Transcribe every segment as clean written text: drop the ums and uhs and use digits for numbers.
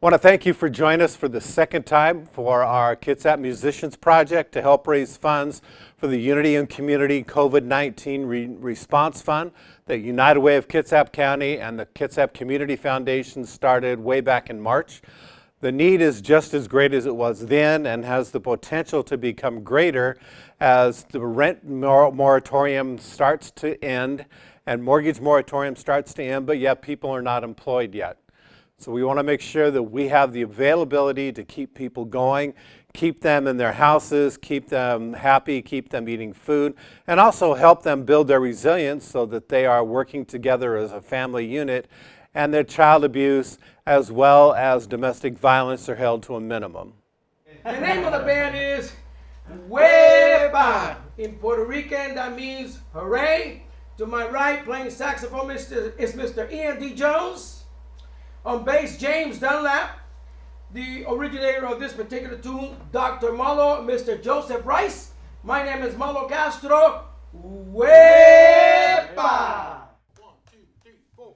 I want to thank you for joining us for the second time for our Kitsap Musicians Project to help raise funds for the Unity and Community COVID-19 Response Fund that United Way of Kitsap County and the Kitsap Community Foundation started way back in March. The need is just as great as it was then and has the potential to become greater as the rent moratorium starts to end and mortgage moratorium starts to end, but yet people are not employed yet. So we want to make sure that we have the availability to keep people going, keep them in their houses, keep them happy, keep them eating food, and also help them build their resilience so that they are working together as a family unit and their child abuse as well as domestic violence are held to a minimum. The name of the band is Hueva. In Puerto Rican, that means hooray. To my right, playing saxophone is Mr. Ian D. Jones. On bass, James Dunlap. The originator of this particular tune, Dr. Malo, Mr. Joseph Rice. My name is Malo Castro. Hueva! 1, 2, 3, 4.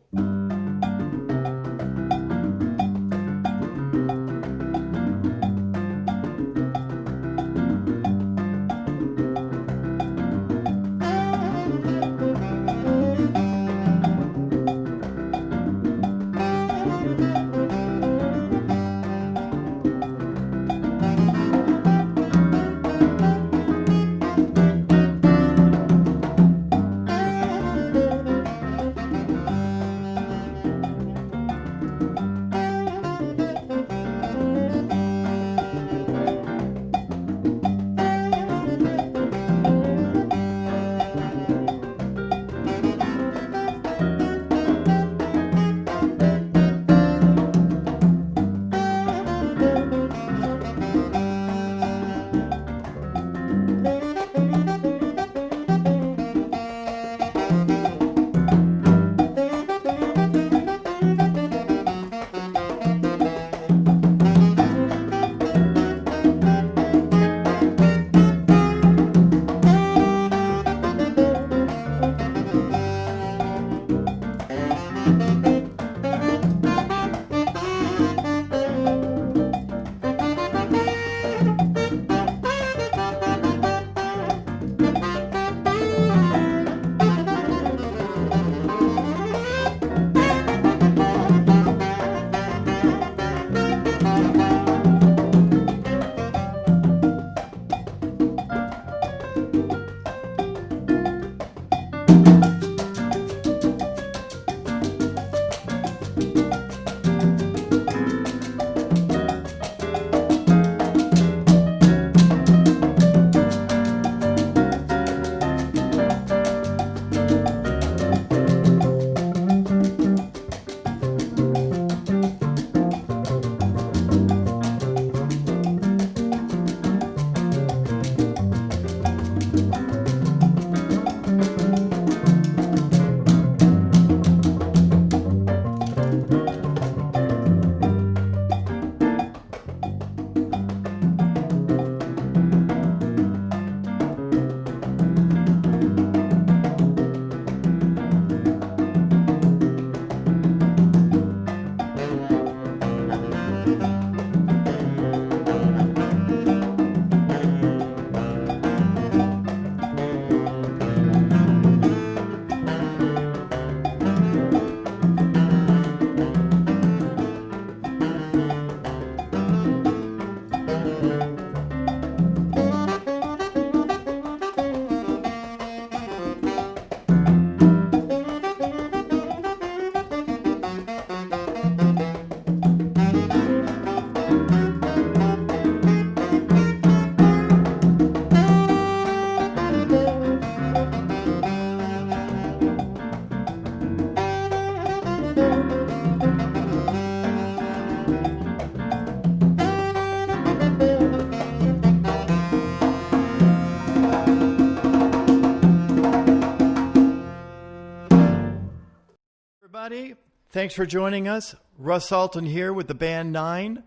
Everybody, thanks for joining us. Russ Alton here with the band 9,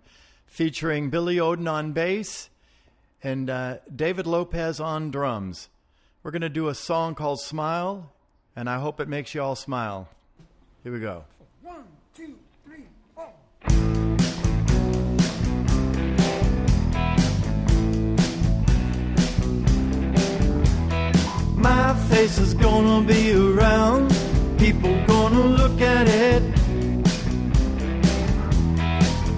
featuring Billy Oden on bass and David Lopez on drums. We're going to do a song called Smile, and I hope it makes you all smile. Here we go. 1, 2, 3, 4. face is gonna be around. People gonna look at it.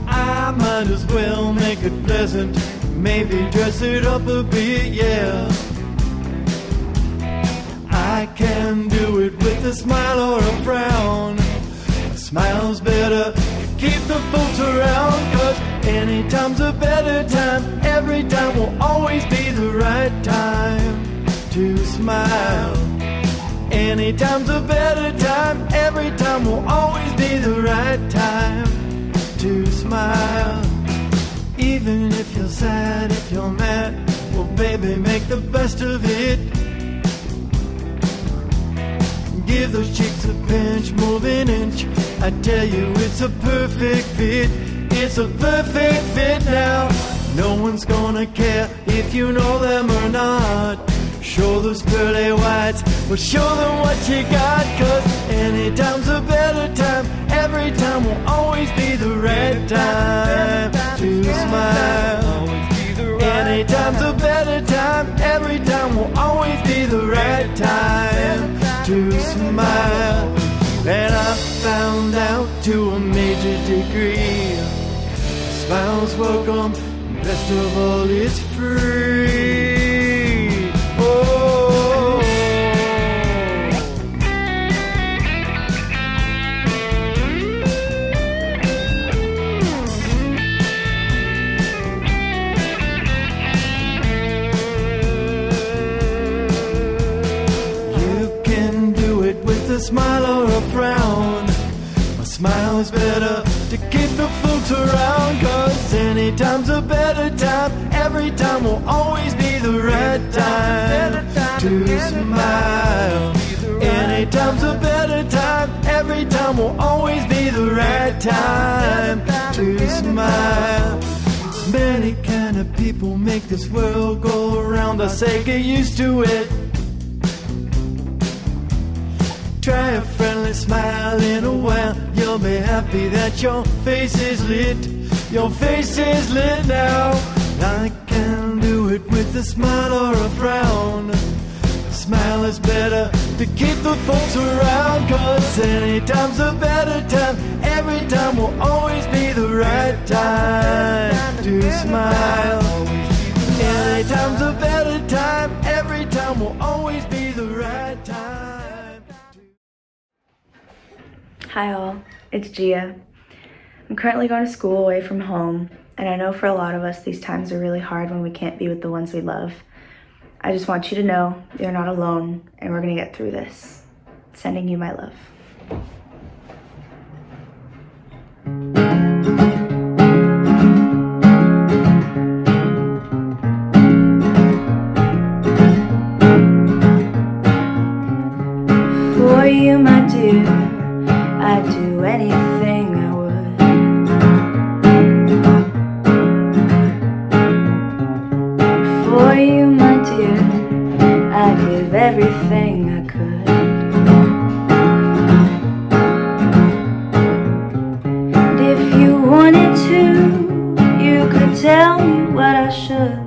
I might as well make it pleasant. Maybe dress it up a bit, yeah. I can do it with a smile or a frown. A smile's better to keep the folks around, 'cause anytime's a better time. Every time will always be the right time to smile. Anytime's a better time. Every time will always be the right time to smile. Even if you're sad, if you're mad, well baby, make the best of it. Give those cheeks a pinch, move an inch. I tell you it's a perfect fit. It's a perfect fit now. No one's gonna care if you know them or not. Show those pearly whites, but show them what you got. 'Cause anytime's a better time. Every time will always be the right time to smile. Anytime's a better time. Every time will always be the right time to smile. And I found out to a major degree, smiles welcome, best of all it's free. Oh, you can do it with a smile or a frown. A smile is better to keep the folks around, 'cause anytime's a better time. Every time will always be the right time to smile. Anytime's a better time. Every time will always be the right time to smile. Many kind of people make this world go around. I say get used to it. Try a friendly smile in a while. You'll be happy that your face is lit. Your face is lit now. I can do it with a smile or a frown. A smile is better to keep the folks around, 'cause anytime's a better time. Every time will always be the right time to smile. Anytime's a better time. Every time will always be the right time. Hi all, it's Gia. I'm currently going to school away from home, and I know for a lot of us these times are really hard when we can't be with the ones we love. I just want you to know you're not alone, and we're gonna get through this. Sending you my love. For you, my dear, I'd do anything I would. For you, my dear, I'd give everything I could. And if you wanted to, you could tell me what I should.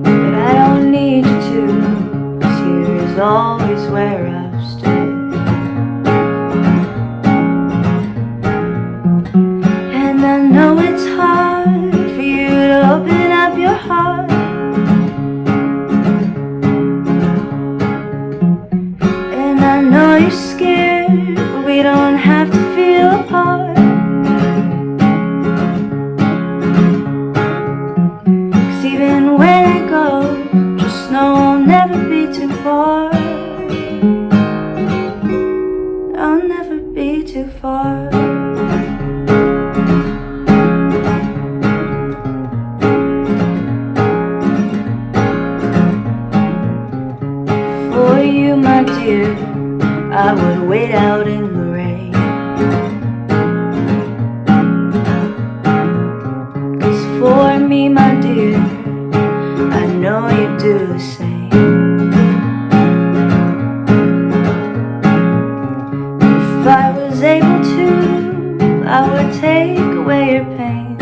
But I don't need you to, 'cause here is always where I've stood. And I know it's hard for you to open up your heart. And I know you're scared, but we don't have to feel apart. 'Cause even when I go, just know I'll never be too far. I'll never be too far. For you, my dear, I would wait out in the rain. 'Cause for me, my dear, I know you do the same. If I was able to, I would take away your pain.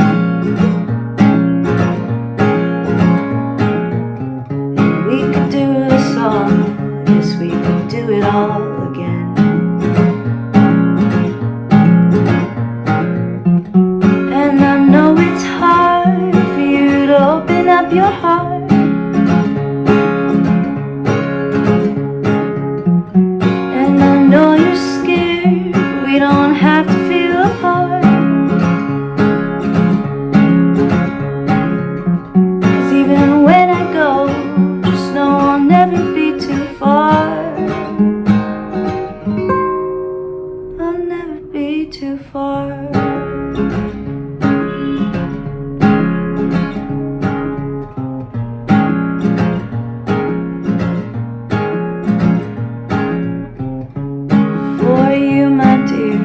For you, my dear,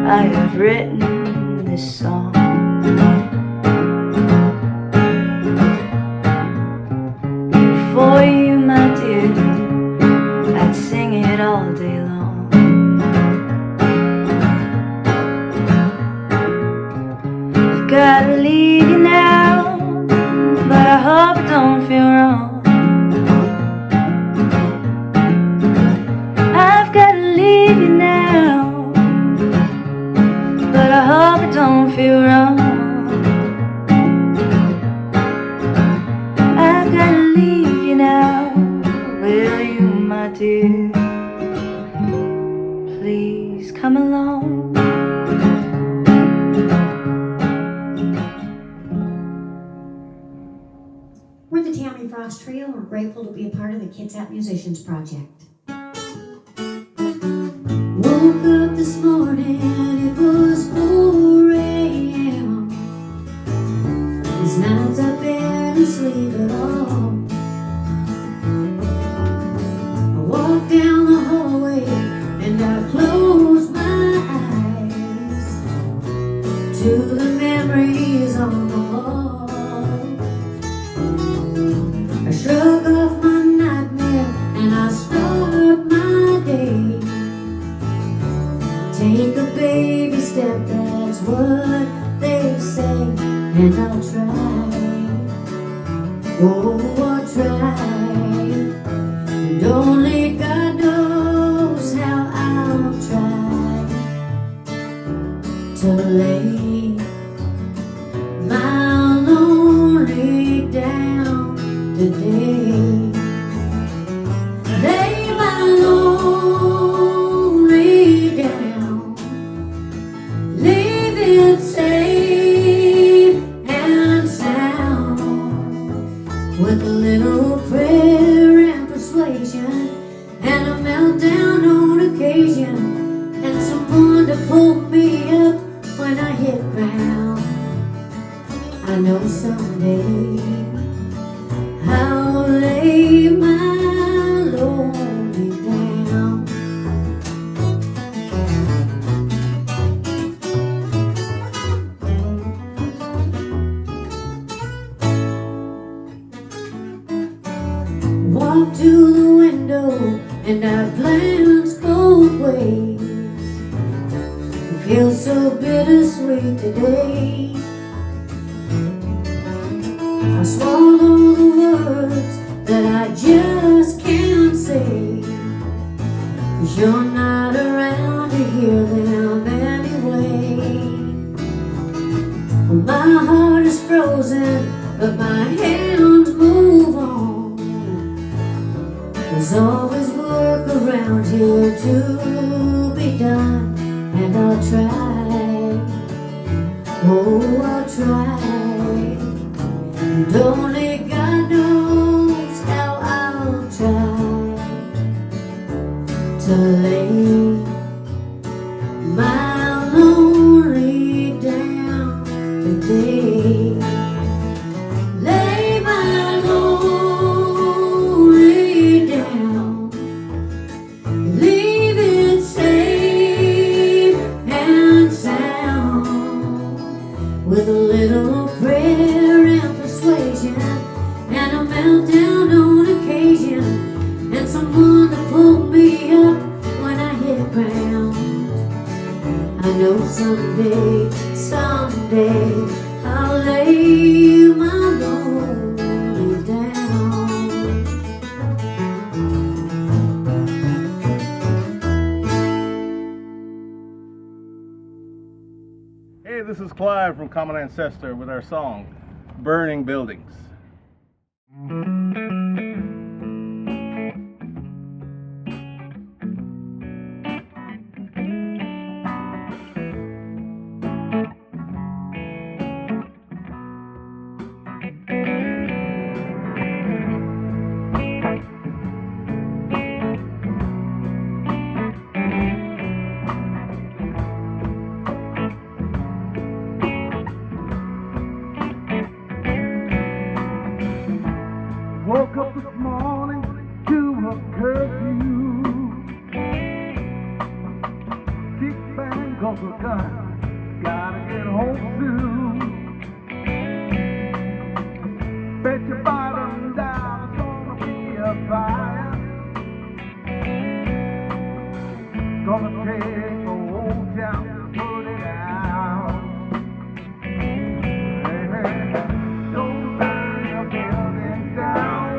I have written this song. For you, my dear, I'd sing it all day long. I've gotta leave you now, but I hope it don't feel wrong. I've gotta leave you now, but I hope it don't feel wrong. I've gotta leave you now. Will you, my dear, please come along? We're the Tammy Frost Trio. We're grateful to be a part of the Kitsap Musicians Project. Woke up this morning, it was 4 a.m. These nights I barely sleep at all. I walked down the hallway and I closed my eyes to the memories on the wall. I shrug off my nightmare and I start my day. Take a baby step, that's what they say, and I'll try. Oh, I'll try. And only God knows how I'll try to lay my lonely down today. Lay my lonely down, leave it safe and sound, with a little prayer and persuasion, and a meltdown on occasion, and someone to pull me up when I hit ground. I know someday I'll lay my lonely down. Walk to the window and I glance both ways. It feels so bittersweet today. I swallow the words that I just can't say, 'cause you're not around to hear them anyway. Well, my heart is frozen, but my hands move on. There's always work around here to be done, and I'll try. Oh, I'll try. And only God knows how I'll try to lay my lonely down today. Lay my lonely down, leave it safe and sound, with a little prayer and persuasion, and a meltdown on occasion, and someone to pull me up when I hit ground. I know someday I'll lay my lonely down. Hey, this is Clive from Common Ancestor with our song, Burning Buildings. Woke up this morning to a curfew. Kick bang, cause a gun. Gotta get home soon. Bet your bottom down it's gonna be a fire. Gonna take the whole town and put it out. Hey, don't burn your buildings down.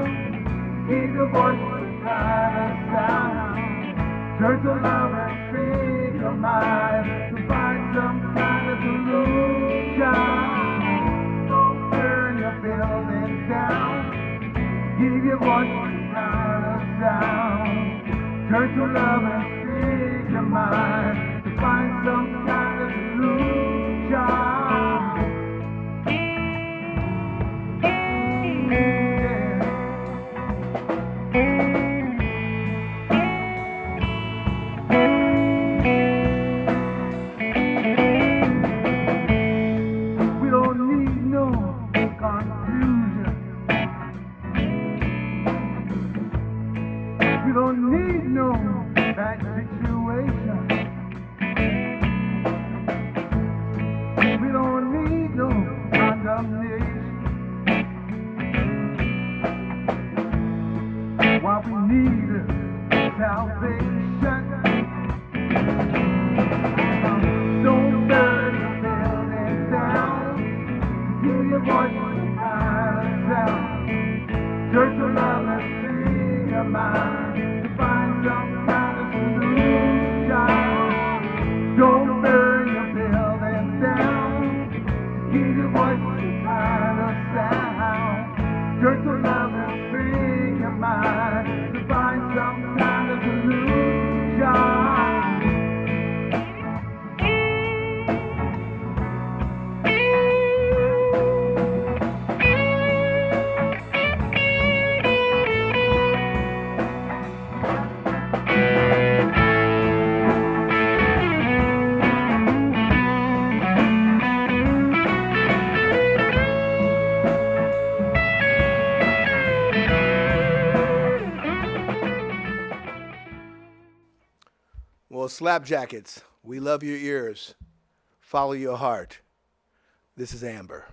Keep your voices kind of sound. Turn to love and speak your mind to find some kind of solution. Don't burn your buildings down. Give your voice some kind of sound. Turn to love and speak your mind to find some kind of solution. We don't need no confusion. We don't need no bad situation. We don't need no condemnation. What we need is salvation. Don't burn your buildings down. Give your voice some kind of sound. Search for love and free your mind to find some kind of solution. Don't burn your buildings down. Give your voice some kind of sound. Search for love and free your mind to find some kind of solution. Well, Slapjackets, we love your ears. Follow your heart. This is Amber.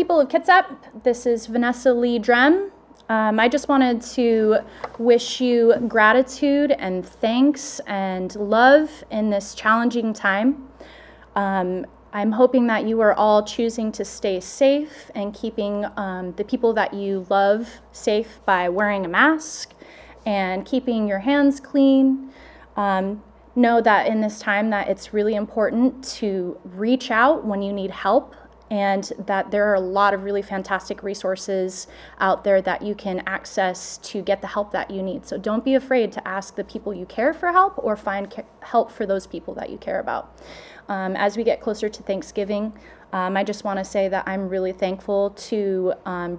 people of Kitsap. This is Vanessa Lee Drem. I just wanted to wish you gratitude and thanks and love in this challenging time. I'm hoping that you are all choosing to stay safe and keeping the people that you love safe by wearing a mask and keeping your hands clean. Know that in this time that it's really important to reach out when you need help, and that there are a lot of really fantastic resources out there that you can access to get the help that you need. So don't be afraid to ask the people you care for help, or find help for those people that you care about. As we get closer to Thanksgiving, I just want to say that I'm really thankful to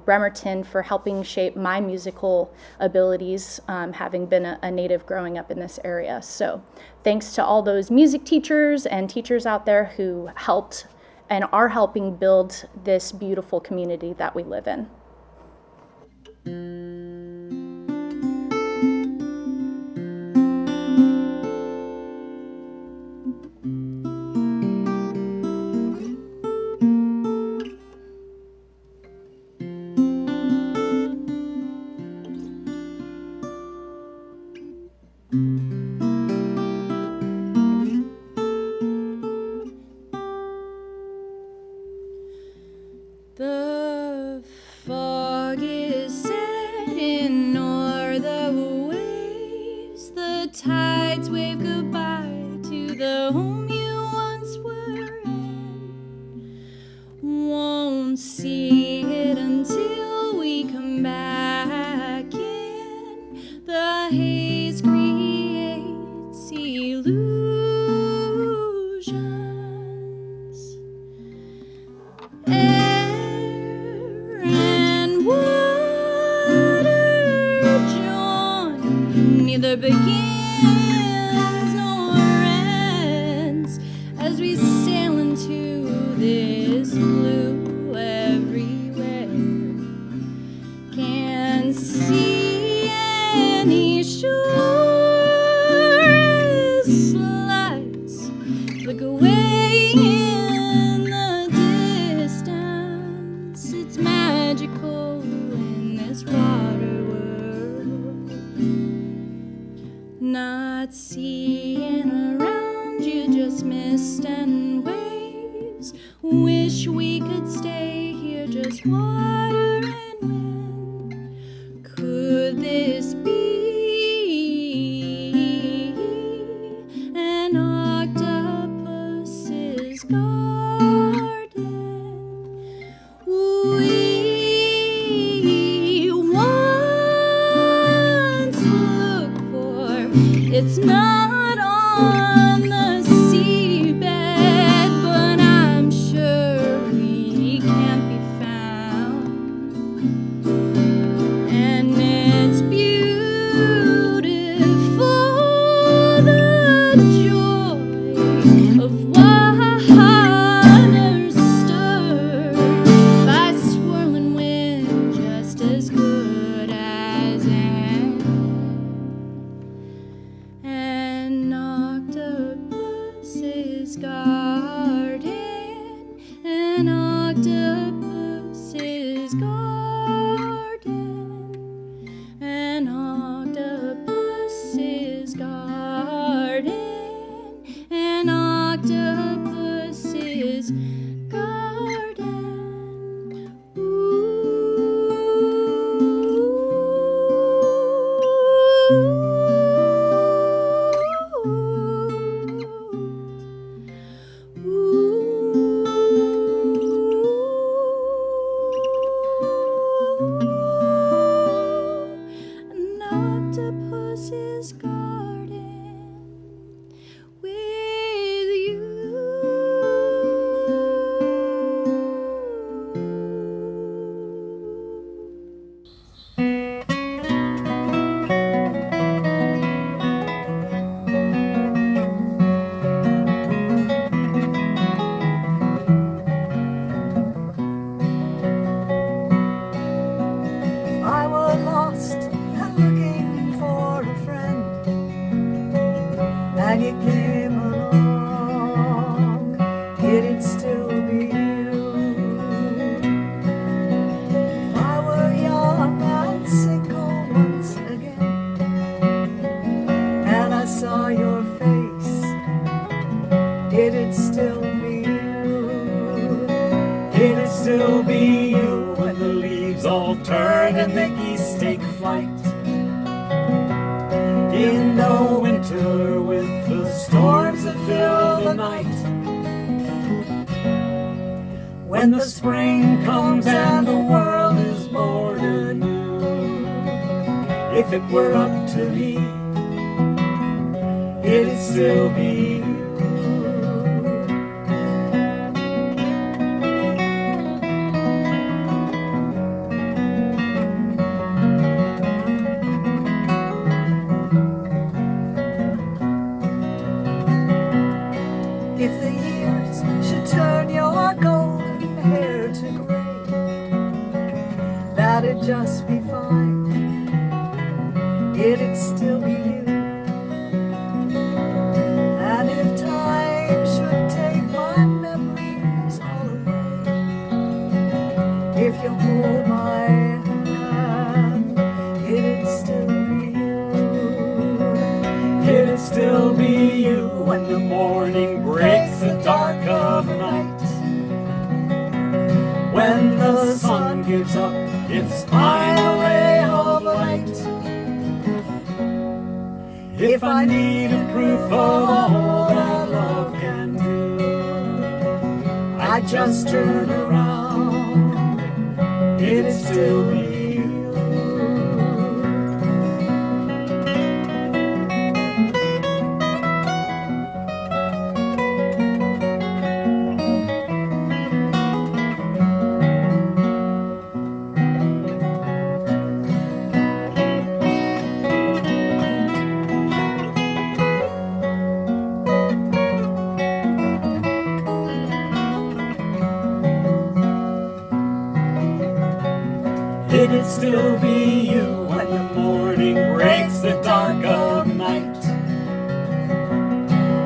Bremerton for helping shape my musical abilities, having been a native growing up in this area. So thanks to all those music teachers and teachers out there who helped and are helping build this beautiful community that we live in. The fog is setting o'er the waves, the tides wave goodbye to the home you once were in. Won't see it until we come back in. The haze creates illusions. And water join, neither begins nor ends, as we sail into this blue everywhere. Can't see any shore as lights flick away in the distance. It's magical in this water world. Not seeing around you, just mist and waves. Wish we could stay here, just water and wind. Could this be an octopus's garden? We once looked for. It's not on the seabed, but I'm sure we can't be found. And it's beautiful, the joy of water stirred by swirling wind, just as good as an octopus's garden, an octopus's garden, an octopus's garden, an octopus's garden. Ooh. when the spring comes and the world is born anew. If it were up to me, it'd still be you. If the years should turn your golden hair to gray, that'd just be fine. It'd still be you. And if time should take my memories all away, if you hold my hand, it'd still be you. It'd still be you when the morning breaks the dark of night. When the sun gives up its final ray of light. If I needed proof of all that love can do, I'd just turn around, it'd still be you. It'd still be you when the morning breaks the dark of night.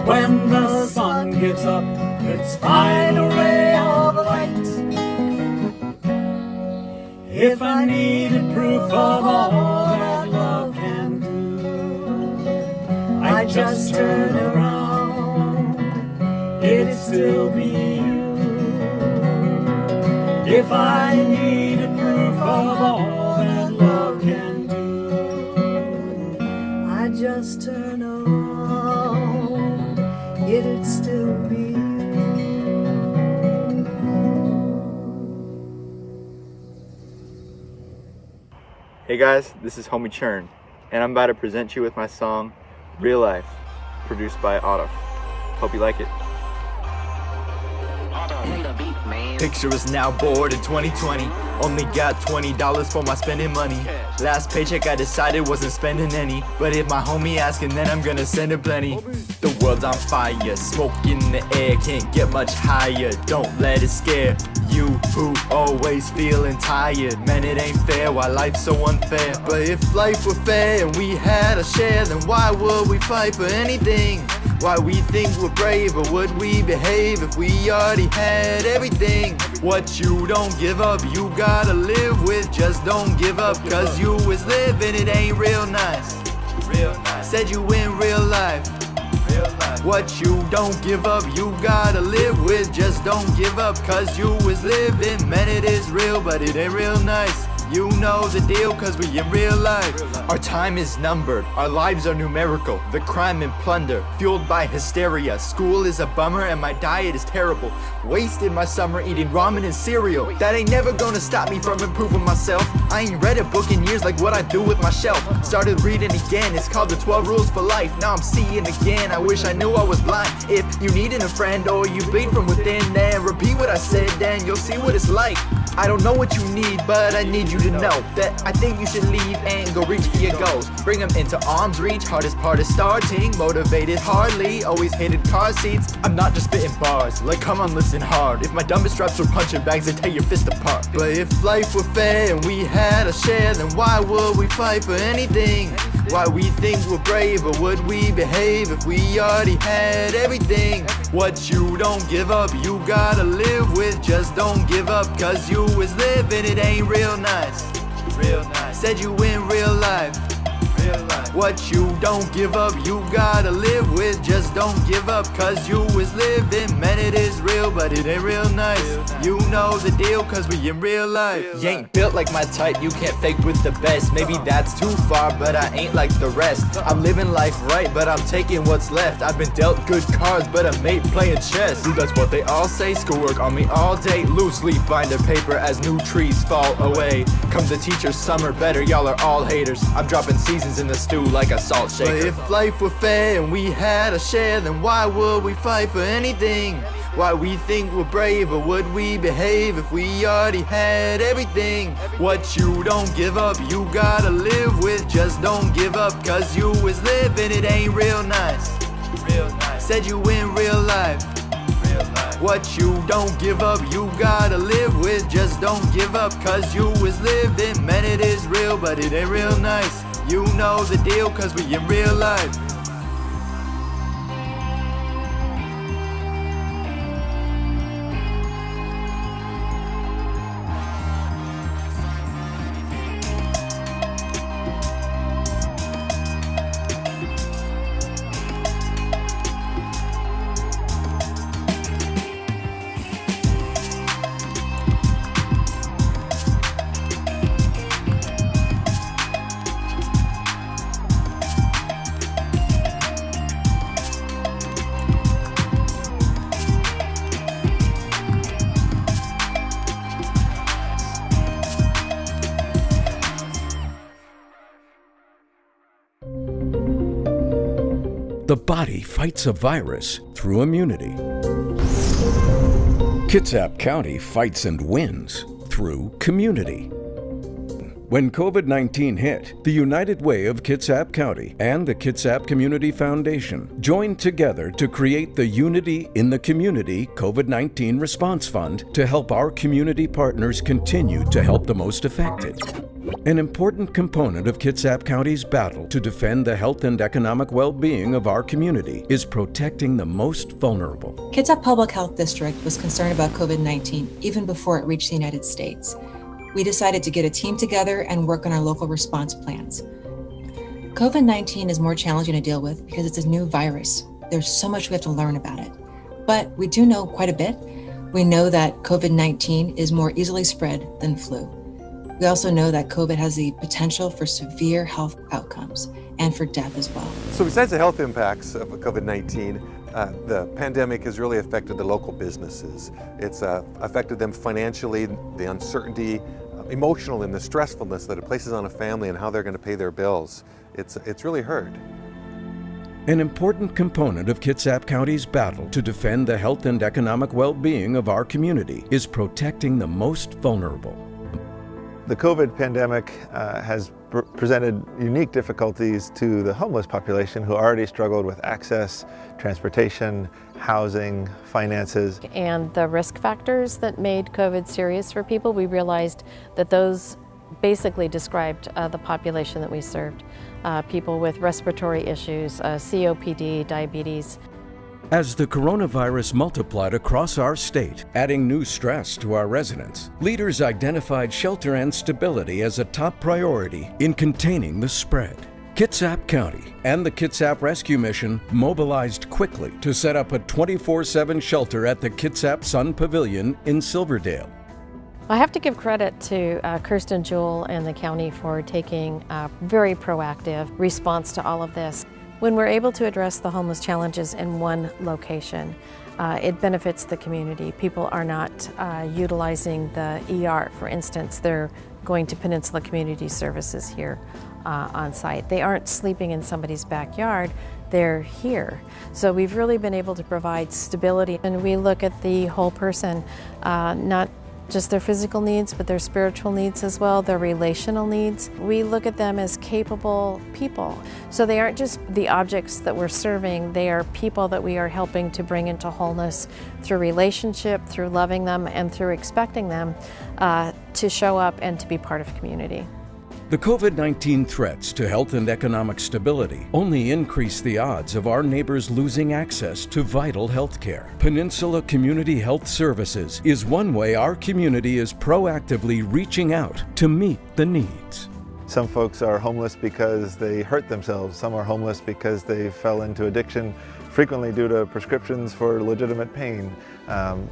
When the sun gives up its final ray of light. If I needed proof of all that love can do, I'd just turn around, it'd still be you. If I needed proof of all that love can do, I'd just turn around, it'd still be you. Hey guys, this is Homie Churn, and I'm about to present you with my song, Real Life, produced by Otto. Hope you like it. Picture is now bored in 2020. Only got $20 for my spending money. Last paycheck I decided wasn't spending any, but if my homie asking, then I'm gonna send him plenty. The world's on fire, smoke in the air, can't get much higher. Don't let it scare you who always feeling tired. Man, it ain't fair, why life's so unfair. But if life were fair and we had a share, then why would we fight for anything? Why we think we're brave, or would we behave if we already had everything? What you don't give up, you gotta live with. Just don't give up, cause you was living, it ain't real nice. Said you in real life. What you don't give up, you gotta live with. Just don't give up, cause you was living. Man, it is real, but it ain't real nice. You know the deal, cause we in real life. Our time is numbered, our lives are numerical. The crime and plunder, fueled by hysteria. School is a bummer and my diet is terrible. Wasted my summer eating ramen and cereal. That ain't never gonna stop me from improving myself. I ain't read a book in years like what I do with my shelf. Started reading again, it's called the 12 Rules for Life. Now I'm seeing again, I wish I knew I was blind. If you needing a friend or you bleed from within, then repeat what I said, then you'll see what it's like. I don't know what you need, but I need you to know that I think you should leave and go reach for your goals. Bring them into arm's reach, hardest part is starting. Motivated hardly, always hated car seats. I'm not just spitting bars, like come on listen hard. If my dumbest straps were punching bags, they'd tear your fist apart. But if life were fair and we had a share, then why would we fight for anything? Why we think we're brave, or would we behave if we already had everything? What you don't give up, you gotta live with. Just don't give up, cause you was living, it ain't real nice. Said you in real life. What you don't give up, you gotta live with. Just don't give up, cause you was living. Man, it is real, but but it ain't real nice. You know the deal, cause we in real life. You ain't built like my type, you can't fake with the best. Maybe that's too far, but I ain't like the rest. I'm living life right, but I'm taking what's left. I've been dealt good cards, but I'm mate playing chess. Dude, that's what they all say, schoolwork on me all day. Loose leaf bind a paper as new trees fall away. Come the teachers, some are better, y'all are all haters. I'm dropping seasons in the stew like a salt shaker. But if life were fair and we had a share, then why would we fight for anything? Why we think we're brave, or would we behave if we already had everything? What you don't give up, you gotta live with. Just don't give up, cause you is living, it ain't real nice. Said you in real life. What you don't give up, you gotta live with. Just don't give up, cause you is living. Man, it is real, but it ain't real nice. You know the deal, cause we in real life. The body fights a virus through immunity. Kitsap County fights and wins through community. When COVID-19 hit, the United Way of Kitsap County and the Kitsap Community Foundation joined together to create the Unity in the Community COVID-19 Response Fund to help our community partners continue to help the most affected. An important component of Kitsap County's battle to defend the health and economic well-being of our community is protecting the most vulnerable. Kitsap Public Health District was concerned about COVID-19 even before it reached the United States. We decided to get a team together and work on our local response plans. COVID-19 is more challenging to deal with because it's a new virus. There's so much we have to learn about it. But we do know quite a bit. We know that COVID-19 is more easily spread than flu. We also know that COVID has the potential for severe health outcomes and for death as well. So besides the health impacts of COVID-19, the pandemic has really affected the local businesses. It's affected them financially, the uncertainty, emotional, and the stressfulness that it places on a family and how they're going to pay their bills. It's really hurt. An important component of Kitsap County's battle to defend the health and economic well-being of our community is protecting the most vulnerable. The COVID pandemic has presented unique difficulties to the homeless population who already struggled with access, transportation, housing, finances. And the risk factors that made COVID serious for people, we realized that those basically described the population that we served. People with respiratory issues, COPD, diabetes. As the coronavirus multiplied across our state, adding new stress to our residents, leaders identified shelter and stability as a top priority in containing the spread. Kitsap County and the Kitsap Rescue Mission mobilized quickly to set up a 24/7 shelter at the Kitsap Sun Pavilion in Silverdale. I have to give credit to Kirsten Jewell and the county for taking a very proactive response to all of this. When we're able to address the homeless challenges in one location, it benefits the community. People are not utilizing the ER, for instance. They're going to Peninsula Community Services here on site. They aren't sleeping in somebody's backyard, they're here. So we've really been able to provide stability, and we look at the whole person, not just their physical needs, but their spiritual needs as well, their relational needs. We look at them as capable people. So they aren't just the objects that we're serving, they are people that we are helping to bring into wholeness through relationship, through loving them, and through expecting them to show up and to be part of community. The COVID-19 threats to health and economic stability only increase the odds of our neighbors losing access to vital health care. Peninsula Community Health Services is one way our community is proactively reaching out to meet the needs. Some folks are homeless because they hurt themselves. Some are homeless because they fell into addiction, frequently due to prescriptions for legitimate pain.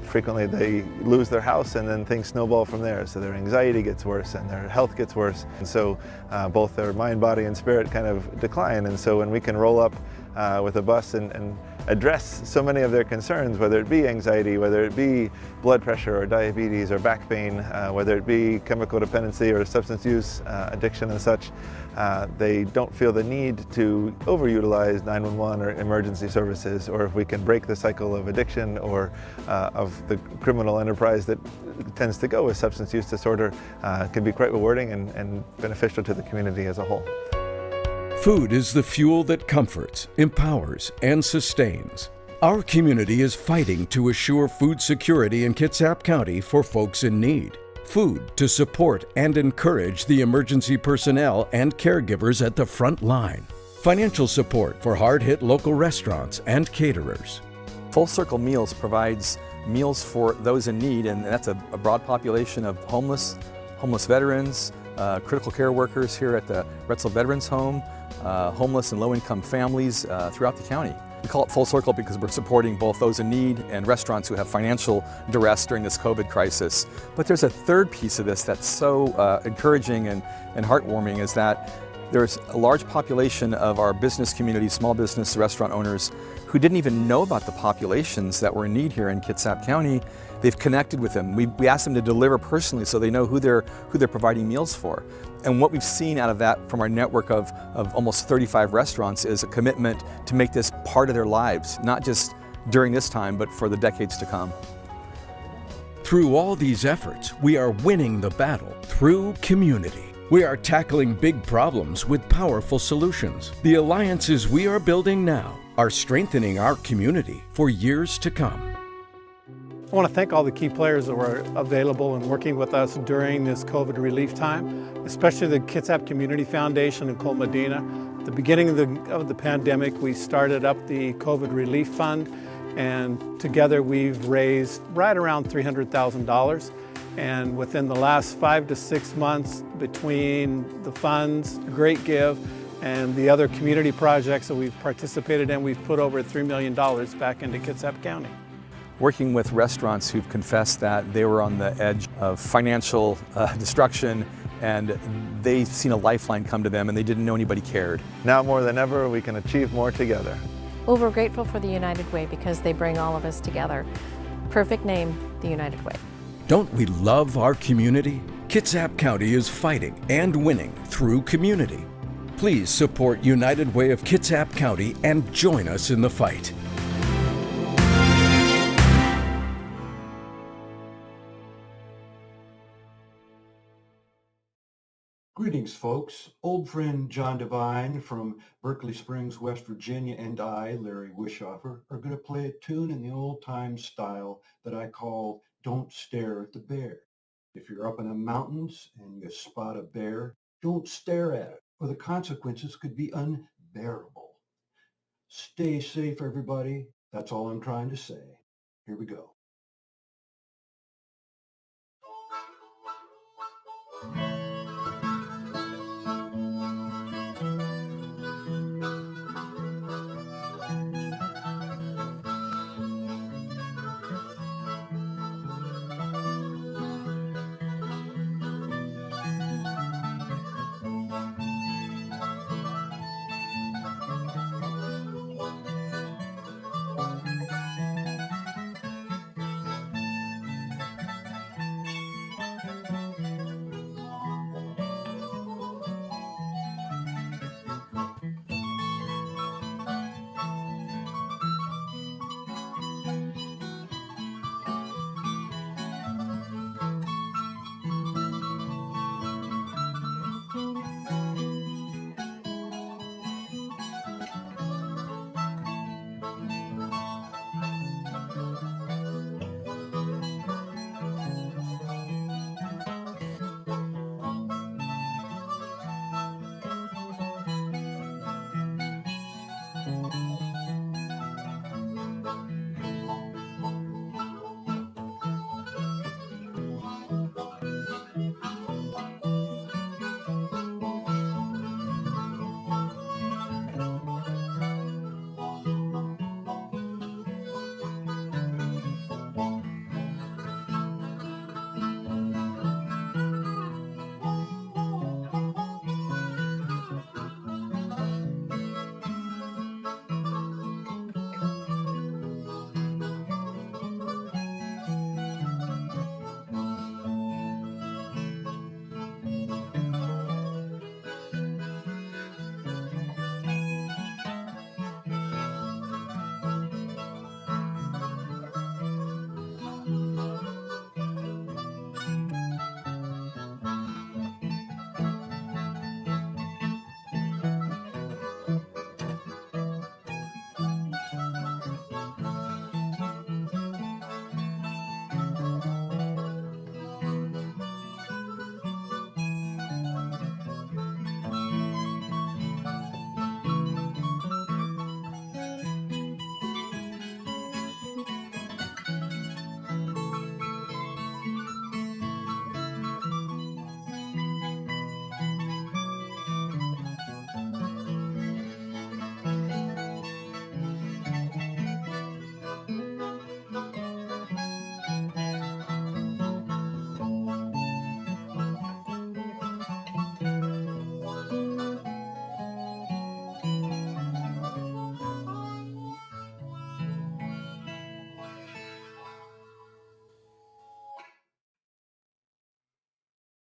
frequently they lose their house and then things snowball from there. So their anxiety gets worse and their health gets worse. And so both their mind, body, and spirit kind of decline. And so when we can roll up with a bus and address so many of their concerns, whether it be anxiety, whether it be blood pressure or diabetes or back pain, whether it be chemical dependency or substance use addiction and such, they don't feel the need to overutilize 911 or emergency services, or if we can break the cycle of addiction or of the criminal enterprise that tends to go with substance use disorder, can be quite rewarding and beneficial to the community as a whole. Food is the fuel that comforts, empowers, and sustains. Our community is fighting to assure food security in Kitsap County for folks in need. Food to support and encourage the emergency personnel and caregivers at the front line. Financial support for hard-hit local restaurants and caterers. Full Circle Meals provides meals for those in need, and that's a broad population of homeless veterans, critical care workers here at the Retzel Veterans Home, homeless and low-income families throughout the county. We call it Full Circle because we're supporting both those in need and restaurants who have financial duress during this COVID crisis. But there's a third piece of this that's so encouraging and heartwarming, is that there's a large population of our business community, small business restaurant owners, who didn't even know about the populations that were in need here in Kitsap County. They've connected with them. We asked them to deliver personally so they know who they're providing meals for. And what we've seen out of that from our network of almost 35 restaurants is a commitment to make this part of their lives, not just during this time, but for the decades to come. Through all these efforts, we are winning the battle through community. We are tackling big problems with powerful solutions. The alliances we are building now are strengthening our community for years to come. I want to thank all the key players that were available and working with us during this COVID relief time, especially the Kitsap Community Foundation in Cole Medina. At the beginning of the pandemic, we started up the COVID Relief Fund, and together we've raised right around $300,000. And within the last 5 to 6 months, between the funds, Great Give, and the other community projects that we've participated in, we've put over $3 million back into Kitsap County. Working with restaurants who've confessed that they were on the edge of financial destruction, and they've seen a lifeline come to them and they didn't know anybody cared. Now more than ever, we can achieve more together. Well, we're grateful for the United Way because they bring all of us together. Perfect name, the United Way. Don't we love our community? Kitsap County is fighting and winning through community. Please support United Way of Kitsap County and join us in the fight. Greetings, folks. Old friend John Devine from Berkeley Springs, West Virginia, and I, Larry Wishofer, are going to play a tune in the old-time style that I call Don't Stare at the Bear. If you're up in the mountains and you spot a bear, don't stare at it, or the consequences could be unbearable. Stay safe, everybody. That's all I'm trying to say. Here we go.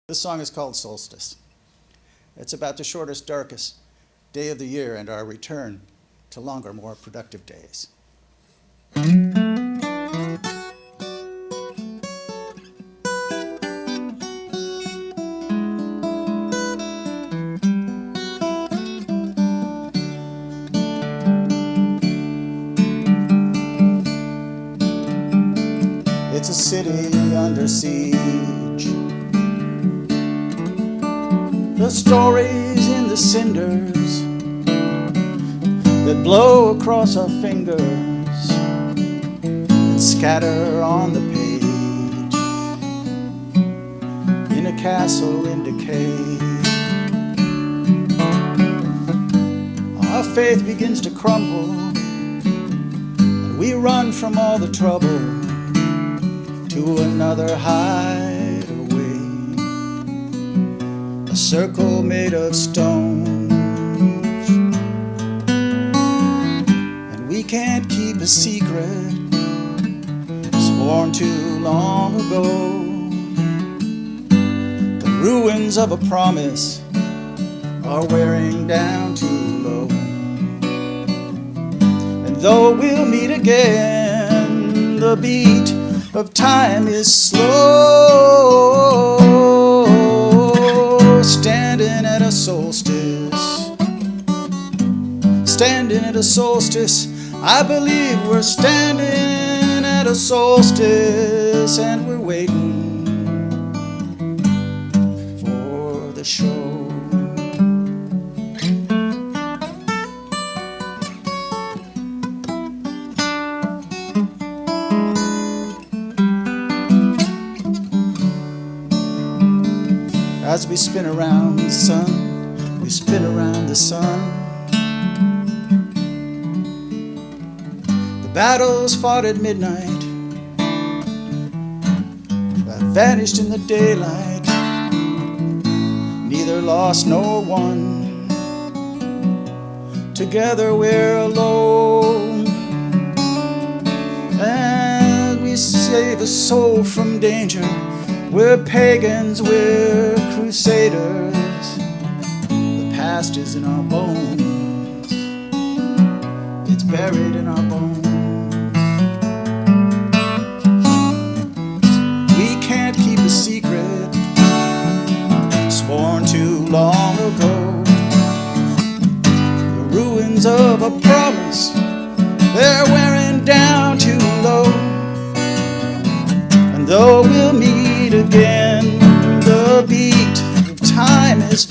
This song is called Solstice. It's about the shortest, darkest day of the year and our return to longer, more productive days. It's a city under siege. The stories in the cinders that blow across our fingers and scatter on the page in a castle in decay. Our faith begins to crumble and we run from all the trouble to another hideaway, a circle made of stones, and we can't keep a secret sworn too long ago. The ruins of a promise are wearing down too low, and though we'll meet again, the beat of time is slow. Standing at a solstice, standing at a solstice, I believe we're standing at a solstice, and we're waiting for the show. As we spin around the sun, we spin around the sun. The battles fought at midnight that vanished in the daylight, neither lost nor won. Together we're alone, and we save a soul from danger. We're pagans, we're crusaders. The past is in our bones, it's buried in our bones. We can't keep a secret sworn too long ago. The ruins of a promise, they're wearing down too low. And though we'll meet again, the beat of time is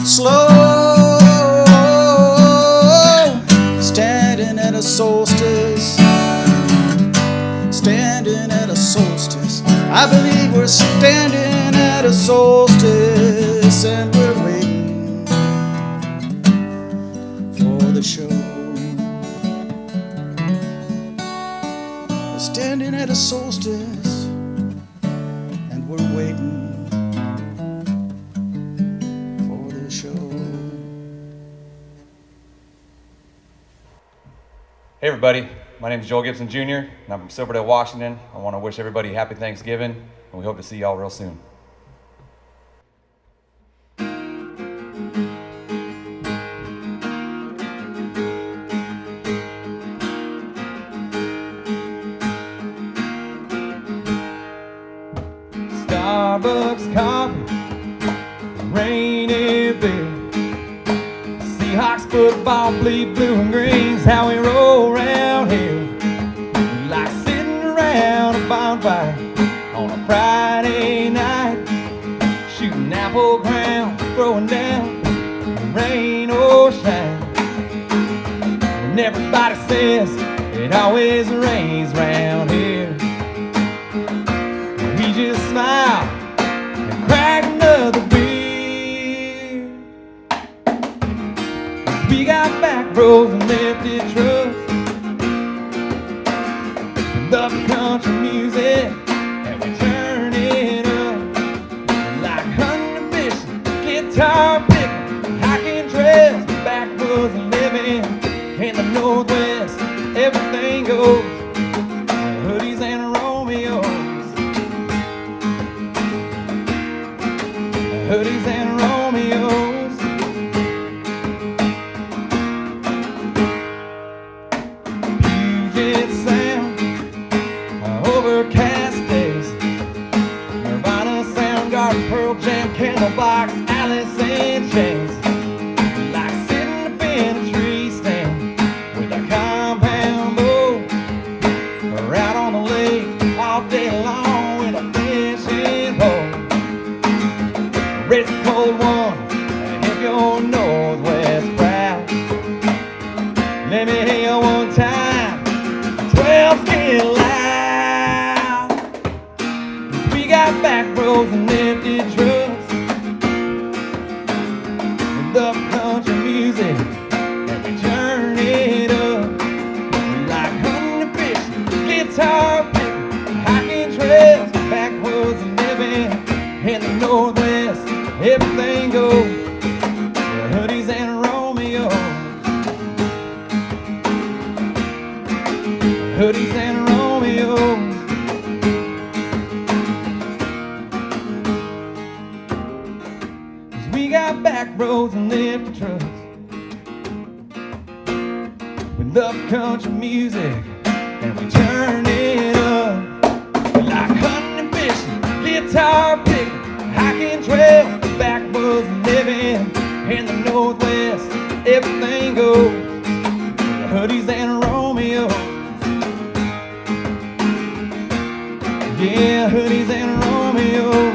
slow. Standing at a solstice, standing at a solstice, I believe we're standing at a solstice, and we're waiting for the show. We're standing at a solstice, we're waiting for the show. Hey everybody, my name is Joel Gibson Jr. and I'm from Silverdale, Washington. I want to wish everybody a happy Thanksgiving, and we hope to see y'all real soon. Starbucks coffee, rainy day. Seahawks football, bleed blue and green's how we roll around here. We like sitting around a bonfire on a Friday night, shooting apple ground, throwing down rain or shine. And everybody says it always rains around here. We just smile and crack another beer. We got back roads and lifted trucks, we love country music and we turn it up. Like hunting, fishing, guitar picking, hiking trails, backwoods and living in the Northwest. Everything goes. hoodies and Romeos. Puget Sound, overcast days. Nirvana, Soundgarden, Pearl Jam, Candlebox, Alice in Chains. Like sitting up in a tree stand with a compound bow, or out on the lake all day long with a fishing pole. Raise a cold one and hit your northwest proud. Let me hear you one time. 12's getting loud. We got back roads and empty trucks with up country music, and we turn it up. We like hunting and fishing, guitar picking, hiking trails, backwoods and living in the northwest. Everything goes. The hoodies and Romeos. Hoodies and Romeos. Cause we got back roads and lifted trucks with up country music, and we turn it up. We like hunting and fishing, guitar picking, hiking trails, backwoods and living in the northwest. Everything goes. The hoodies and Romeos. Yeah, hoodies and Romeos.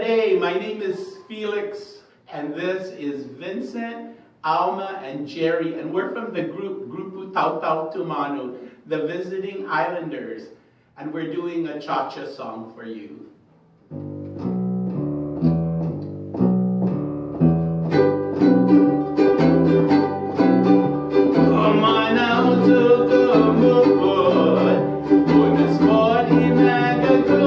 Day. My name is Felix, and this is Vincent, Alma, and Jerry, and we're from the Grupo Tau Tau Tumano, the Visiting Islanders, and we're doing a cha-cha song for you. Come on out to the moon, on this morning I go.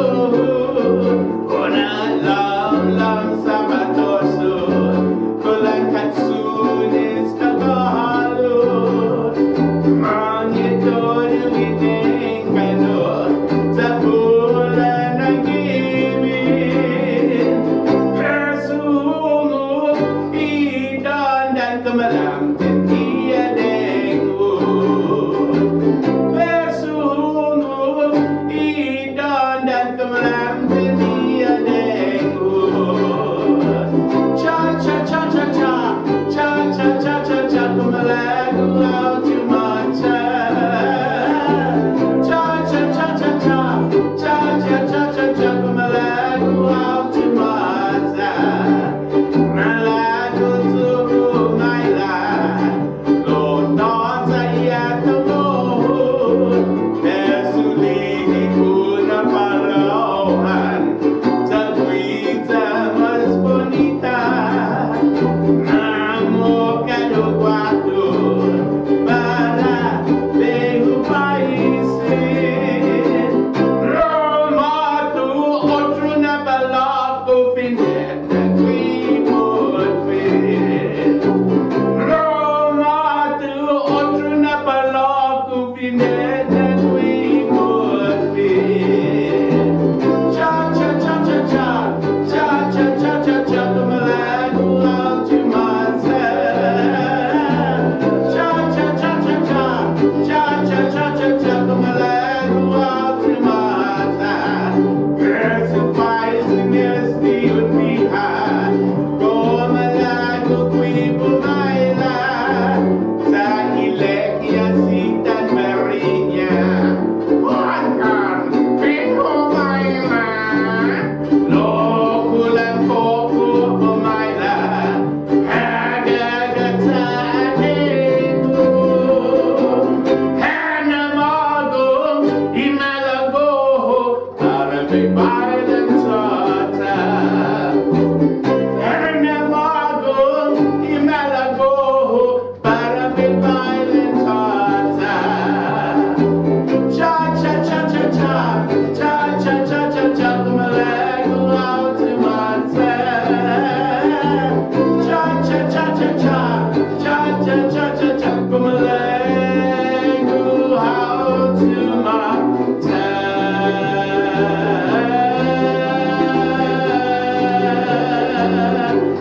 cha-cha-cha-cha, from a leg grew out to my tan.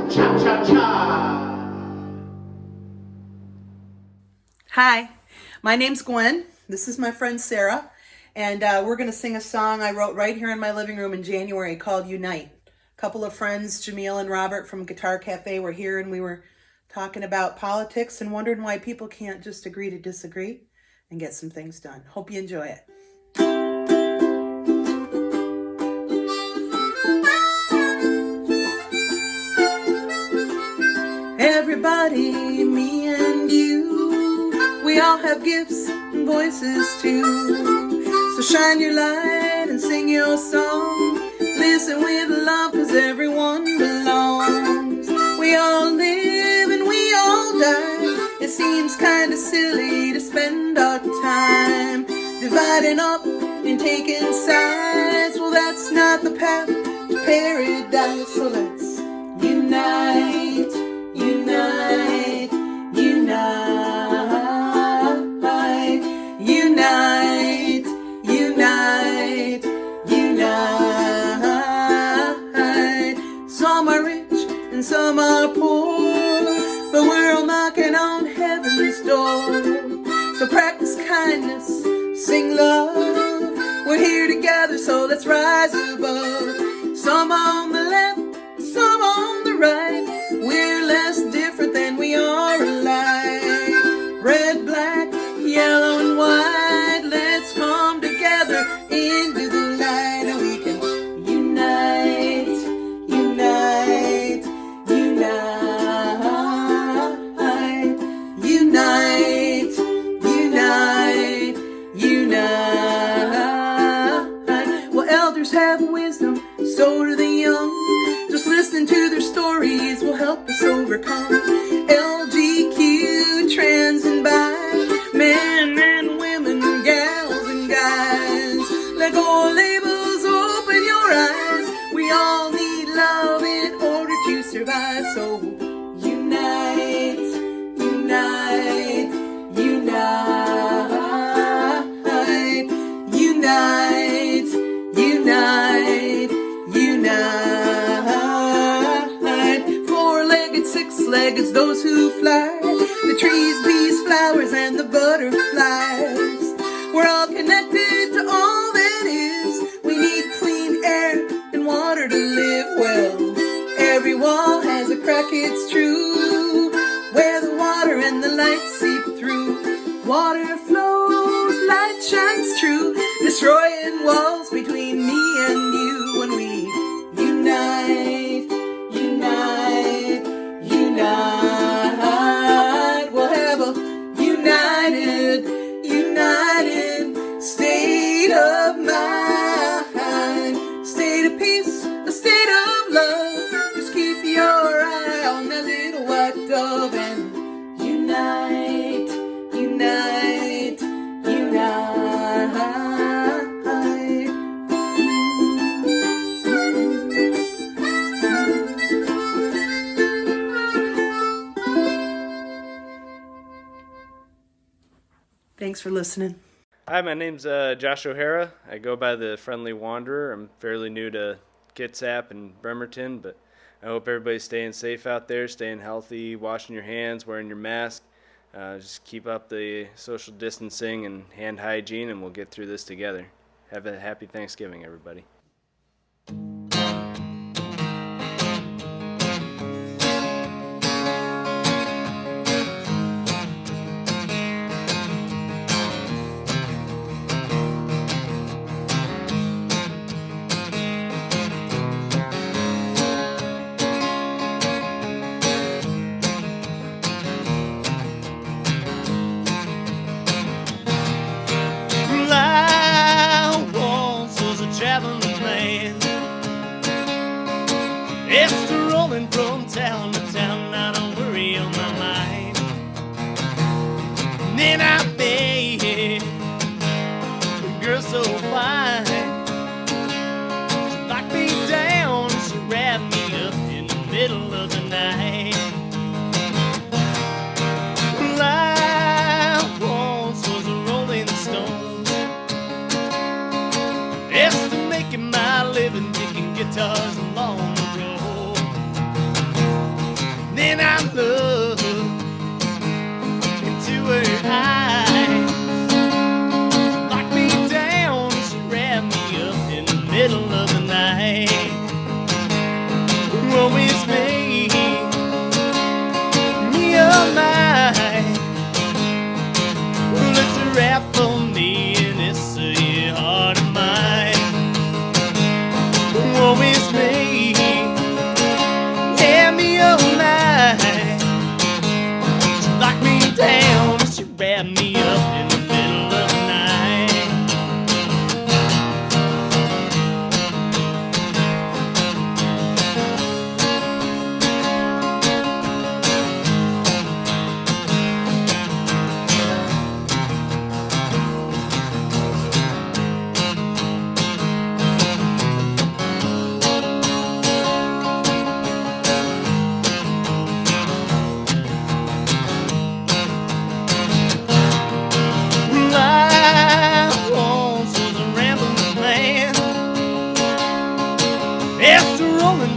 Cha-cha-cha. Hi, my name's Gwen. This is my friend Sarah, and we're going to sing a song I wrote right here in my living room in January called Unite. A couple of friends, Jamil and Robert from Guitar Cafe, were here, and we were talking about politics and wondering why people can't just agree to disagree and get some things done. Hope you enjoy it. Everybody, me and you, we all have gifts and voices too. So shine your light and sing your song. Listen with love, 'cause everyone belongs. We all live and we all die. It seems kinda silly to spend our time dividing up and taking sides. Well, that's not the path to paradise. So let's unite, unite, unite, unite, unite, unite. Some are rich and some are poor, but we're all knocking on heaven's door. So practice kindness, sing love. We're here together, so let's rise above. Some on the left, some on the right. We're less different than we are alike. Red, black, yellow, and white. Let's come together into the light, and we can unite, unite, unite, unite, unite, unite. Well, elders have wisdom, so do the young. Just listening to their stories will help us overcome LGQ, trans and bi, men and women, gals and guys. Let go of labels, open your eyes. We all need love in order to survive. So unite, unite, unite, unite, unite, unite. Four-legged, six-legged, those who fly. The trees, bees, flowers, and the butterflies. We're all connected to all that is. We need clean air and water to live well. Every wall has a crack, it's true, where the water and the light seep through. Water flows, light shines true, destroying walls between me and you. When we unite, unite, unite, we'll have a united, united state of mind, state of peace, a state of love. Just keep your eye on that little white dove and unite, unite, unite. Thanks for listening. Hi, my name's Josh O'Hara. I go by the Friendly Wanderer. I'm fairly new to Kitsap and Bremerton, but I hope everybody's staying safe out there, staying healthy, washing your hands, wearing your mask. Just keep up the social distancing and hand hygiene, and we'll get through this together. Have a happy Thanksgiving, everybody. It's rolling from town to town, not a worry on my mind. And then I met a girl so fine. She locked me down and she wrapped me up in the middle of the night. Well, wrapped me up in the middle of the night.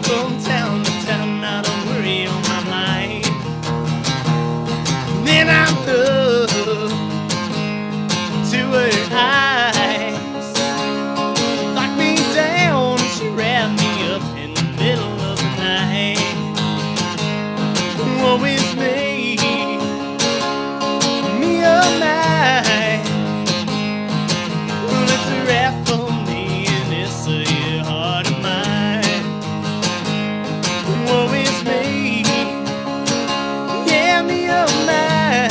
From town to town, not a worry on my mind. Then I'm up to her eyes, locked me down, and she wrapped me up in the middle of the night. Woe is me, oh my. Well, it's a wrap for me in this here heart of mine. Woe is me, yeah, me oh my.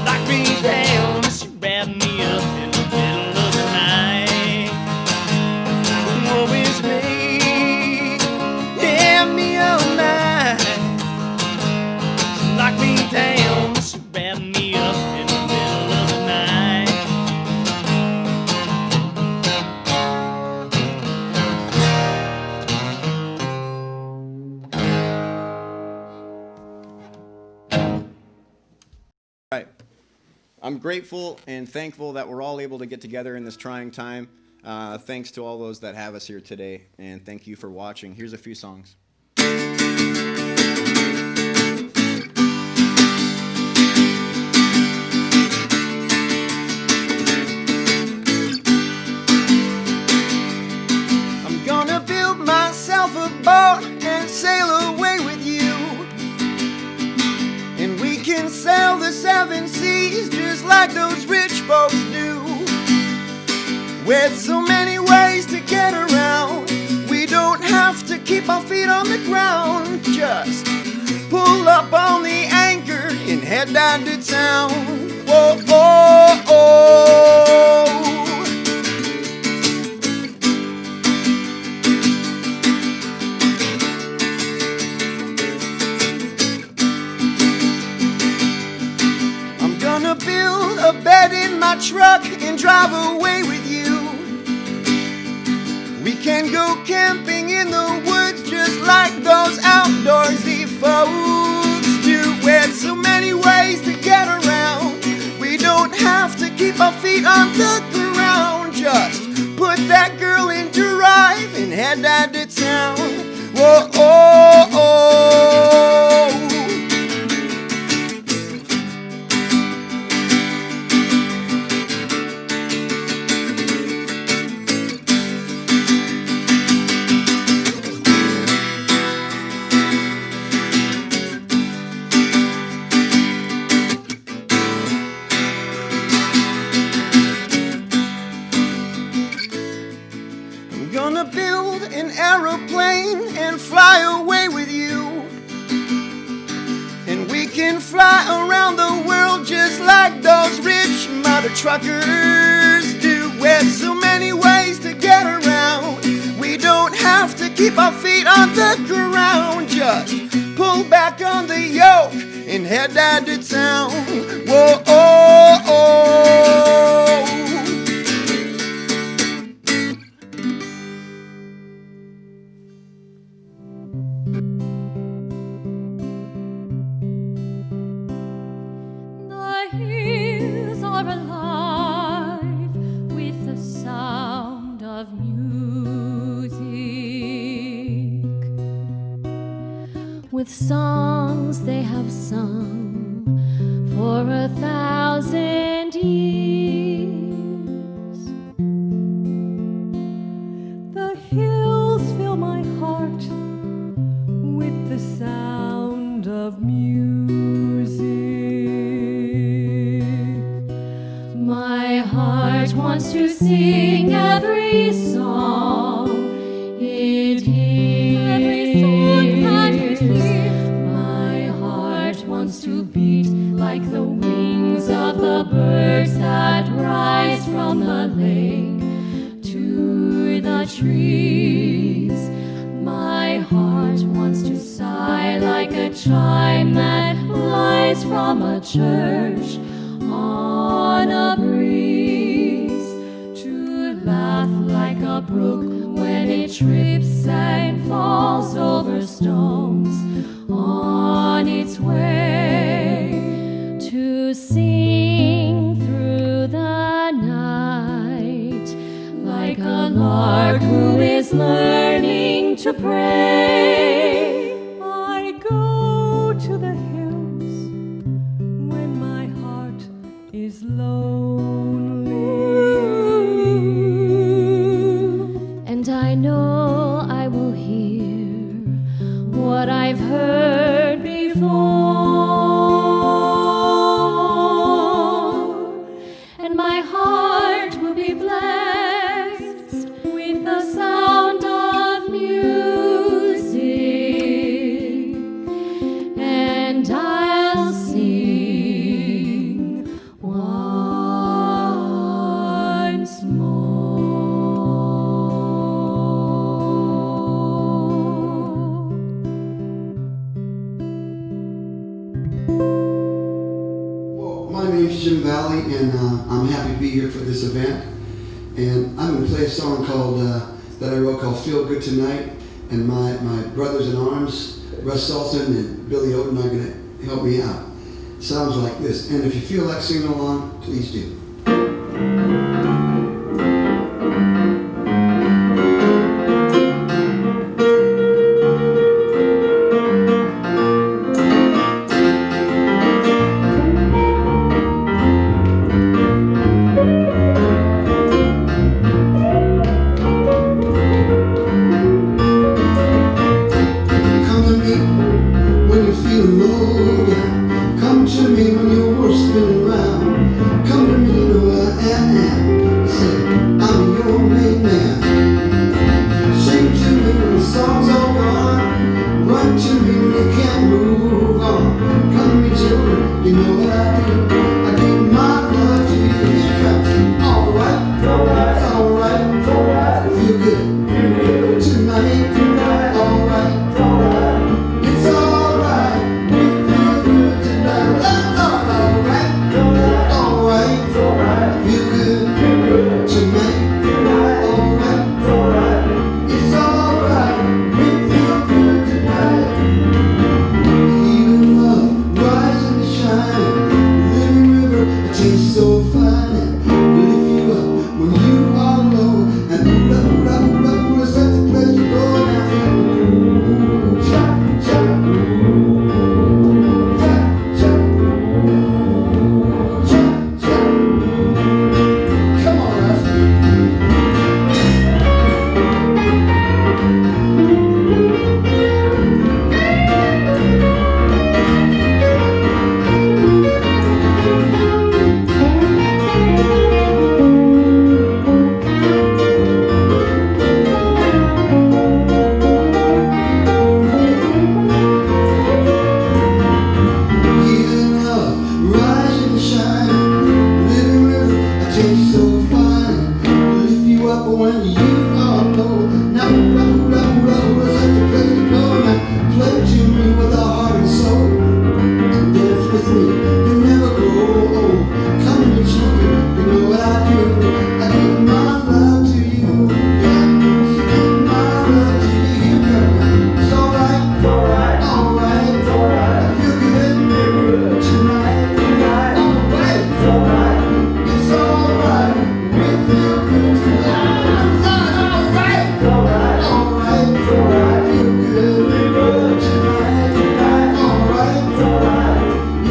Lock me down, she wrapped me up in the middle of the night. Woe is me, yeah, me oh my. She locked me down, she wrapped me up in the middle of the night. Right. I'm grateful and thankful that we're all able to get together in this trying time. Thanks to all those that have us here today, and thank you for watching. Here's a few songs. I'm gonna build myself a boat and sail away with you. And we can sail the 7 seas just like those rich folks do. With so many ways to get around, we don't have to keep our feet on the ground. Just pull up on the anchor and head down to town. Whoa, oh, oh. Gonna build a bed in my truck and drive away with you. We can go camping in the woods just like those outdoorsy folks do. With so many ways to get around, we don't have to keep our feet on the ground. Just put that girl in drive and head down to town. Whoa, oh, oh. Gonna build an aeroplane and fly away with you. And we can fly around the world just like those rich mother truckers do. With so many ways to get around, we don't have to keep our feet on the ground. Just pull back on the yoke and head down to town. Whoa, oh, oh. The hills are alive with the sound of music, with songs they have sung for 1,000 years. The hills fill my heart with the sound of music. My heart wants to sing every song it hears. Every song that it hears. My heart wants to beat like the wind. birds that rise from the lake to the trees. My heart wants to sigh like a chime that flies from a church on a breeze, to laugh like a brook when it trips and falls over stones on its way, to sing through the night like a lark who is learning to pray. I go to the hills when my heart is lonely, and I know I will hear what I've heard before, and my heart will be blessed with the sound of music, and I'll sing once more. My name's Jim Valley, and I'm happy to be here for this event. And I'm going to play a song called that I wrote called "Feel Good Tonight." And my brothers in arms, Russ Sultan and Billy Oden, are going to help me out. It sounds like this. And if you feel like singing along, please do. Come to me when you feel low down. Come to me when your world's spinning round. Come to me, you know who I am. Say, I'm your main man. Sing to me when the song's all gone. Run to me when you can't move on. Come to me, children, you know what I do. I give my love to you. Here it comes. All right, all right, feel good tonight. All right. It's alright, we feel good tonight. Alright, feel good tonight. Alright, it's alright, we feel good tonight. Healing love, rising and shining, living river, a taste so fine, and lift you up when you are low. And hula, hula, hula, hula, such a place to go now. Healing love, rising and shining, living river, a taste so fine, lift you up when you are low. Now, hula, hula, hula, hula, such a place to go now. Play to me with a heart and soul. Dance with me, you never grow old. Come to me, children, you know what I do. I give my love to you. Yeah, give my love to you. Here it comes. It's alright, alright, I feel good tonight. Alright, it's alright, we feel good tonight. Alright, feel good tonight. Alright,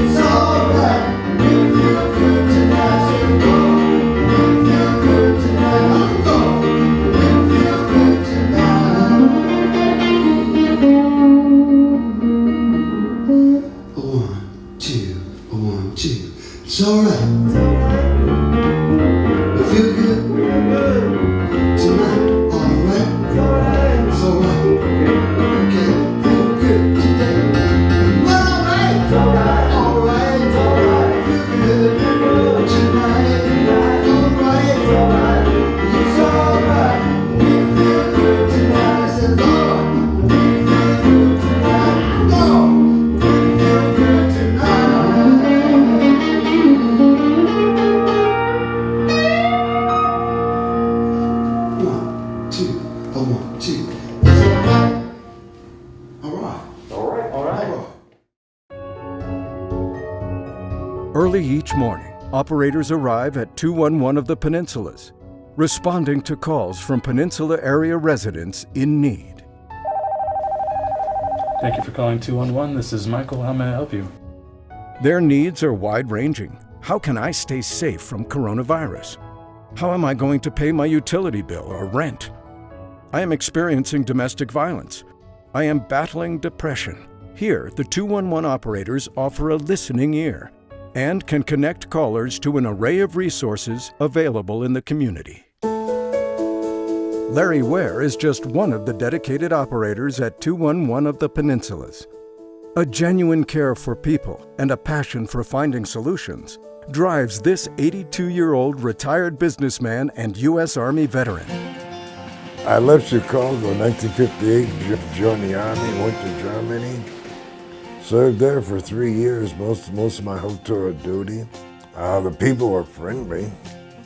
it's alright, we feel good tonight. Say, go, we feel good tonight. Go, we feel good tonight. 1, 2, 1, 2. It's alright. We feel good tonight. Alright. It's alright. Okay. Feel good today. Well, alright. Alright. Feel good tonight. Early each morning, operators arrive at 211 of the Peninsulas, responding to calls from Peninsula area residents in need. Thank you for calling 211. This is Michael. How may I help you? Their needs are wide-ranging. How can I stay safe from coronavirus? How am I going to pay my utility bill or rent? I am experiencing domestic violence. I am battling depression. Here, the 211 operators offer a listening ear and can connect callers to an array of resources available in the community. Larry Ware is just one of the dedicated operators at 211 of the Peninsulas. A genuine care for people and a passion for finding solutions drives this 82-year-old retired businessman and U.S. Army veteran. I left Chicago in 1958, joined the Army, went to Germany, served there for 3 years, most of my whole tour of duty. The people were friendly.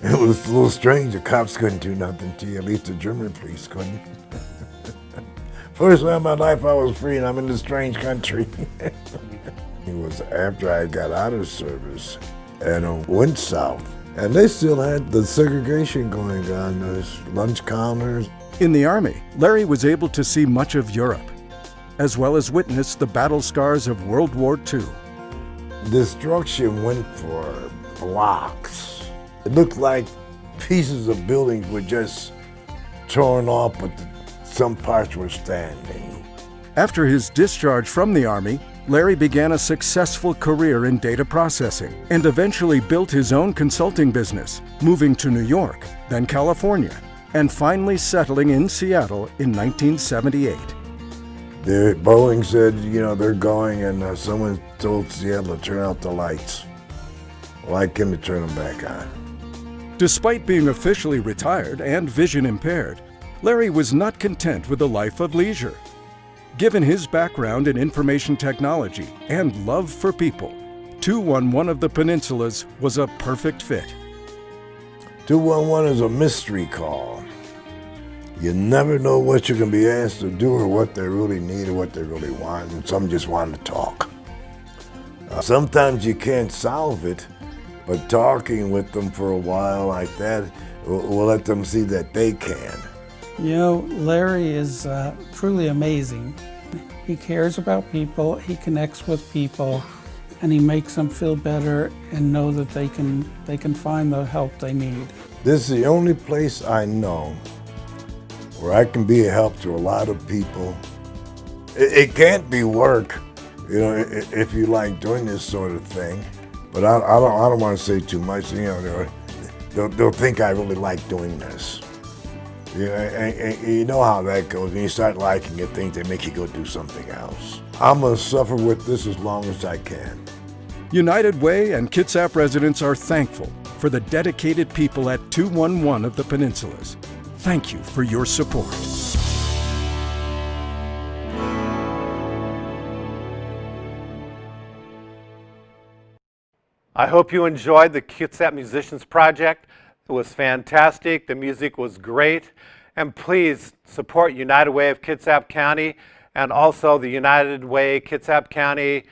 It was a little strange, the cops couldn't do nothing to you, at least the German police couldn't. First time in my life I was free and I'm in a strange country. It was after I got out of service and went south. And they still had the segregation going on, those lunch counters. In the Army, Larry was able to see much of Europe, as well as witness the battle scars of World War II. Destruction went for blocks. It looked like pieces of buildings were just torn off, but some parts were standing. After his discharge from the Army, Larry began a successful career in data processing and eventually built his own consulting business, moving to New York, then California, and finally settling in Seattle in 1978. Boeing said, they're going, and someone told Seattle to turn out the lights. Well, I came to turn them back on. Despite being officially retired and vision impaired, Larry was not content with a life of leisure. Given his background in information technology and love for people, 211 of the Peninsulas was a perfect fit. 211 is a mystery call. You never know what you're going to be asked to do or what they really need or what they really want, and some just want to talk. Sometimes you can't solve it, but talking with them for a while like that will let them see that they can. Larry is truly amazing. He cares about people, he connects with people, and he makes them feel better and know that they can find the help they need. This is the only place I know where I can be a help to a lot of people. It can't be work, if you like doing this sort of thing. But I don't want to say too much. They'll think I really like doing this. You know how that goes. When you start liking it, things they make you go do something else. I'm gonna suffer with this as long as I can. United Way and Kitsap residents are thankful for the dedicated people at 211 of the Peninsulas. Thank you for your support. I hope you enjoyed the Kitsap Musicians Project. It was fantastic. The music was great. And please support United Way of Kitsap County and also the United Way Kitsap County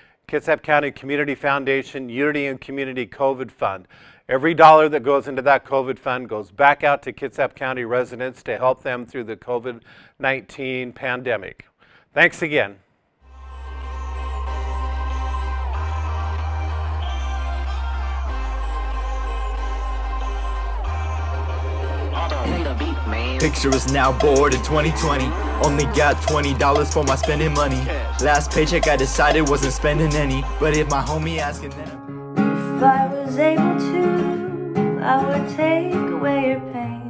Community Foundation Unity and Community COVID Fund. Every dollar that goes into that COVID fund goes back out to Kitsap County residents to help them through the COVID-19 pandemic. Thanks again. Picture is now bored in 2020. Only got $20 for my spending money. Last paycheck I decided wasn't spending any. But if my homie asking, then if I was able to, I would take away your pain.